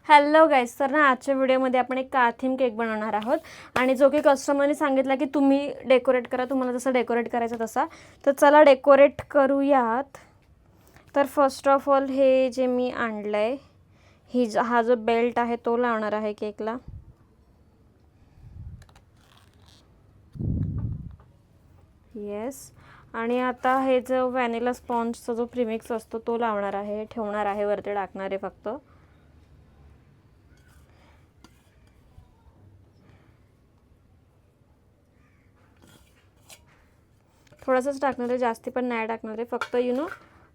Hello guys, तर ना आजच्या व्हिडिओमध्ये आपण एक कार थीम केक बनवणार आहोत आणि जो की कस्टमरने सांगितला की तुम्ही डेकोरेट करा, तुम्हाला जसं डेकोरेट करायचं तसा. तर चला डेकोरेट करूयात. तर फर्स्ट ऑफ ऑल हे जे मी आणलं आहे, हा जो बेल्ट आहे तो लावणार आहे केकला. येस. आणि आता हे जो व्हॅनिला स्पॉन्जचा जो प्रीमिक्स असतो तो लावणार आहे, ठेवणार आहे, वरती टाकणार आहे फक्त. थोडंसंच टाकणार आहे, जास्ती पण नाही टाकणार आहे, फक्त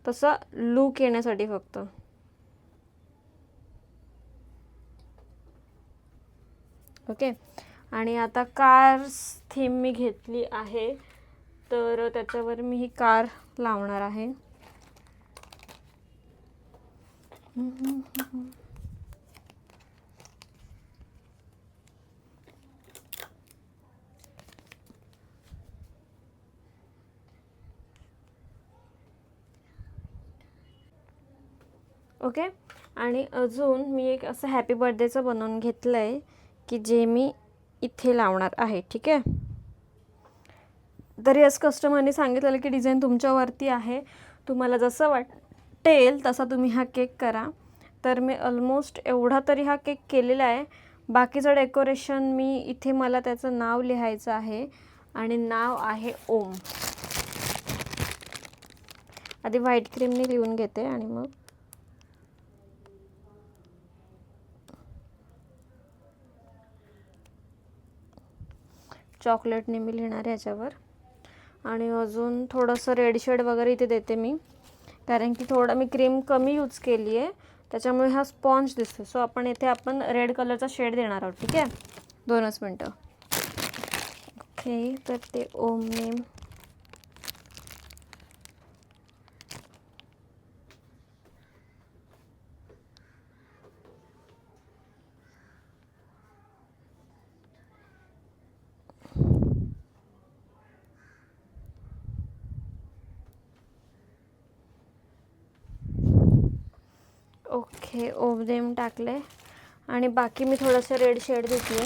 तसा लुक येण्यासाठी फक्त. ओके. आणि आता कार्स थीम मी घेतली आहे, तर त्याच्यावर मी ही कार लावणार आहे. ओके. आणि अजून मी एक असं हॅपी बर्थडेचं बनवून घेतलं आहे की जे मी इथे लावणार आहे. ठीक आहे. तरी आज कस्टमरने सांगितलेलं की डिझाईन तुमच्यावरती आहे, तुम्हाला जसं वाटेल तसा तुम्ही हा केक करा. तर मी ऑलमोस्ट एवढा तरी हा केक केलेला आहे. बाकीचं डेकोरेशन मी इथे मला त्याचं नाव लिहायचं आहे आणि नाव आहे ओम. आधी व्हाईट क्रीमने लिहून घेते आणि मग चॉकलेटने मी लिहिणार आहे याच्यावर. आणि अजून थोडंसं रेड शेड वगैरे इथे देते मी, कारण की थोडं मी क्रीम कमी यूज केली आहे, त्याच्यामुळे हा स्पॉन्ज दिसतो. सो आपण रेड कलरचा शेड देणार आहोत. ठीक आहे. 2च मिनटं. ओके. तर ते ओम नेम ओके. ओम नेम टाकले आणि बाकी मी थोडंसं रेड शेड देते.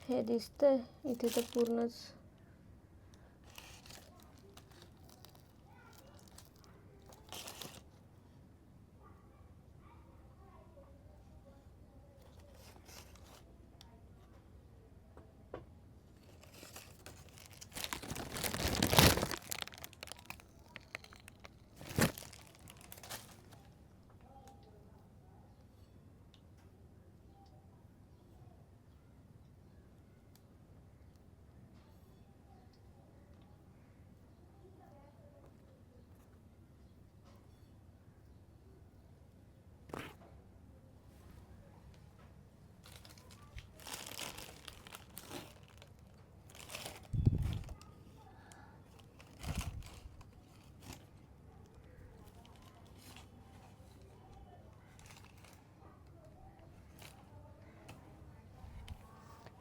हे दिसतंय इथे तर पूर्णच.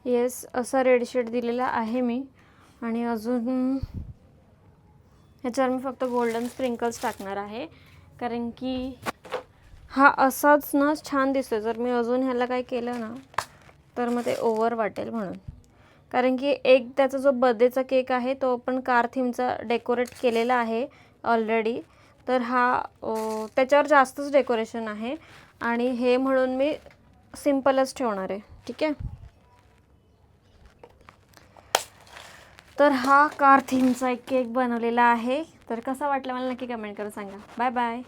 येस, असा रेड शेड दिलेला आहे मी. आणि अजून ह्याच्यावर मी फक्त गोल्डन स्प्रिंकल्स टाकणार आहे, कारण की हा असाच ना छान दिसतो. जर मी अजून ह्याला काय केलं ना तर मग ते ओव्हर वाटेल म्हणून. कारण की एक त्याचा जो बर्थडेचा केक आहे तो आपण कार थीमचा डेकोरेट केलेला आहे ऑलरेडी. तर हा त्याच्यावर जास्तच डेकोरेशन आहे आणि हे म्हणून मी सिम्पलच ठेवणार आहे. ठीक आहे. तर हा कार थीमचा एक केक बनवलेला आहे. तर कसा वाटला मला नक्की कमेंट करून सांगा. Bye bye.